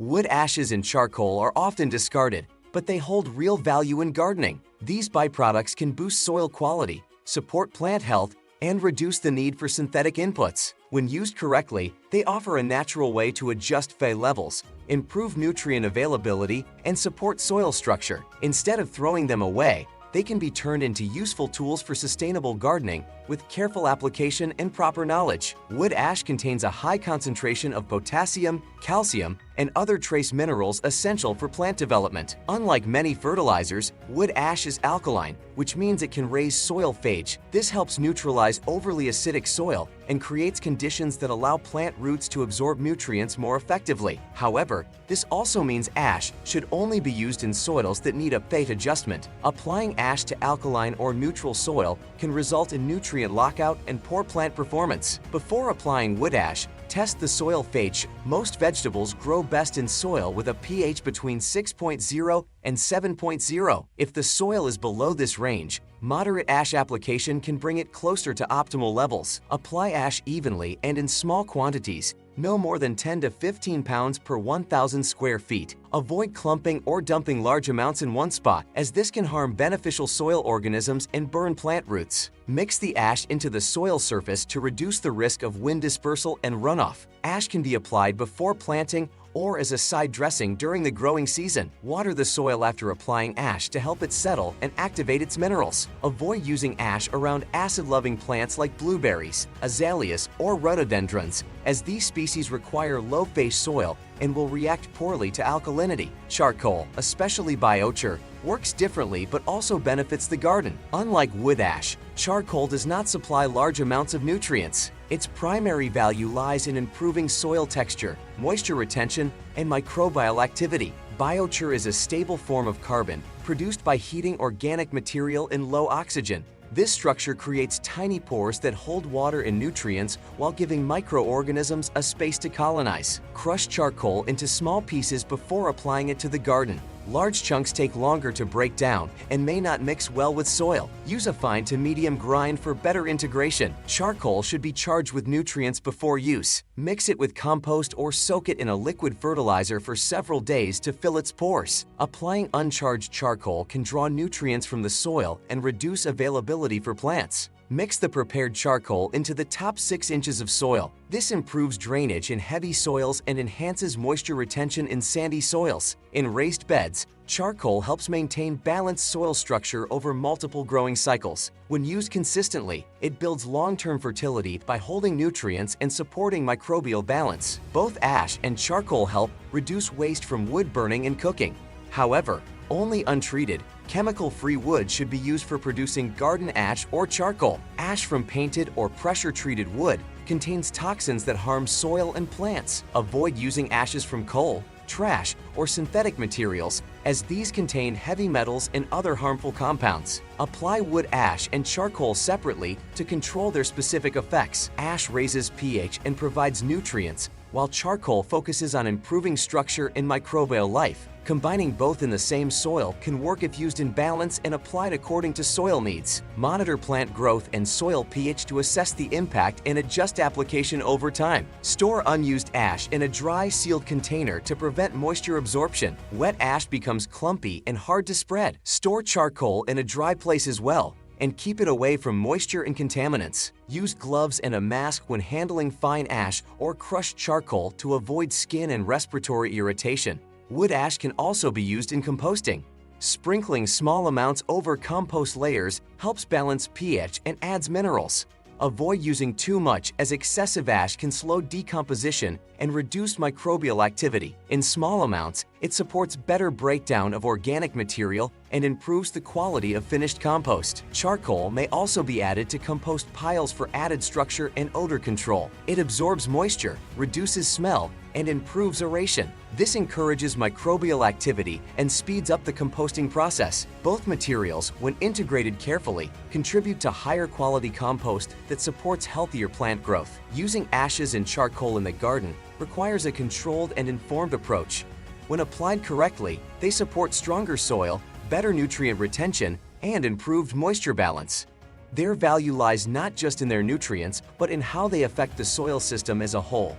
Wood ashes and charcoal are often discarded, but they hold real value in gardening. These byproducts can boost soil quality, support plant health, and reduce the need for synthetic inputs. When used correctly, they offer a natural way to adjust Fe levels, improve nutrient availability, and support soil structure. Instead of throwing them away, they can be turned into useful tools for sustainable gardening with careful application and proper knowledge. Wood ash contains a high concentration of potassium, calcium, and other trace minerals essential for plant development. Unlike many fertilizers, wood ash is alkaline, which means it can raise soil phage. This helps neutralize overly acidic soil and creates conditions that allow plant roots to absorb nutrients more effectively. However, this also means ash should only be used in soils that need a phage adjustment. Applying ash to alkaline or neutral soil can result in nutrient lockout and poor plant performance. Before applying wood ash, test the soil phage. Most vegetables grow best in soil with a pH between 6.0 and 7.0. If the soil is below this range, moderate ash application can bring it closer to optimal levels. Apply ash evenly and in small quantities, no more than 10 to 15 pounds per 1,000 square feet. Avoid clumping or dumping large amounts in one spot, as this can harm beneficial soil organisms and burn plant roots. Mix the ash into the soil surface to reduce the risk of wind dispersal and runoff. Ash can be applied before planting or as a side dressing during the growing season. Water the soil after applying ash to help it settle and activate its minerals. Avoid using ash around acid-loving plants like blueberries, azaleas, or rhododendrons, as these species require low-phase soil and will react poorly to alkalinity. Charcoal, especially biochar, works differently but also benefits the garden. Unlike wood ash, charcoal does not supply large amounts of nutrients. Its primary value lies in improving soil texture, moisture retention, and microbial activity. Biochar is a stable form of carbon produced by heating organic material in low oxygen. This structure creates tiny pores that hold water and nutrients while giving microorganisms a space to colonize. Crush charcoal into small pieces before applying it to the garden. Large chunks take longer to break down and may not mix well with soil. Use a fine to medium grind for better integration. Charcoal should be charged with nutrients before use. Mix it with compost or soak it in a liquid fertilizer for several days to fill its pores. Applying uncharged charcoal can draw nutrients from the soil and reduce availability for plants. Mix the prepared charcoal into the top 6 inches of soil. This improves drainage in heavy soils and enhances moisture retention in sandy soils. In raised beds, charcoal helps maintain balanced soil structure over multiple growing cycles. When used consistently, it builds long-term fertility by holding nutrients and supporting microbial balance. Both ash and charcoal help reduce waste from wood burning and cooking. However, only untreated, chemical-free wood should be used for producing garden ash or charcoal. Ash from painted or pressure-treated wood contains toxins that harm soil and plants. Avoid using ashes from coal, trash, or synthetic materials, as these contain heavy metals and other harmful compounds. Apply wood ash and charcoal separately to control their specific effects. Ash raises pH and provides nutrients, while charcoal focuses on improving structure and microbial life. Combining both in the same soil can work if used in balance and applied according to soil needs. Monitor plant growth and soil pH to assess the impact and adjust application over time. Store unused ash in a dry, sealed container to prevent moisture absorption. Wet ash becomes clumpy and hard to spread. Store charcoal in a dry place as well, and keep it away from moisture and contaminants. Use gloves and a mask when handling fine ash or crushed charcoal to avoid skin and respiratory irritation. Wood ash can also be used in composting. Sprinkling small amounts over compost layers helps balance pH and adds minerals. Avoid using too much, as excessive ash can slow decomposition and reduce microbial activity. In small amounts, it supports better breakdown of organic material and improves the quality of finished compost. Charcoal may also be added to compost piles for added structure and odor control. It absorbs moisture, reduces smell, and improves aeration. This encourages microbial activity and speeds up the composting process. Both materials, when integrated carefully, contribute to higher quality compost that supports healthier plant growth. Using ashes and charcoal in the garden requires a controlled and informed approach. When applied correctly, they support stronger soil, better nutrient retention, and improved moisture balance. Their value lies not just in their nutrients, but in how they affect the soil system as a whole.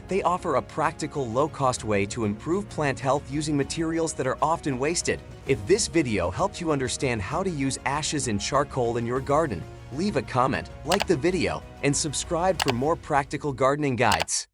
They offer a practical, low-cost way to improve plant health using materials that are often wasted. If this video helped you understand how to use ashes and charcoal in your garden, leave a comment, like the video, and subscribe for more practical gardening guides.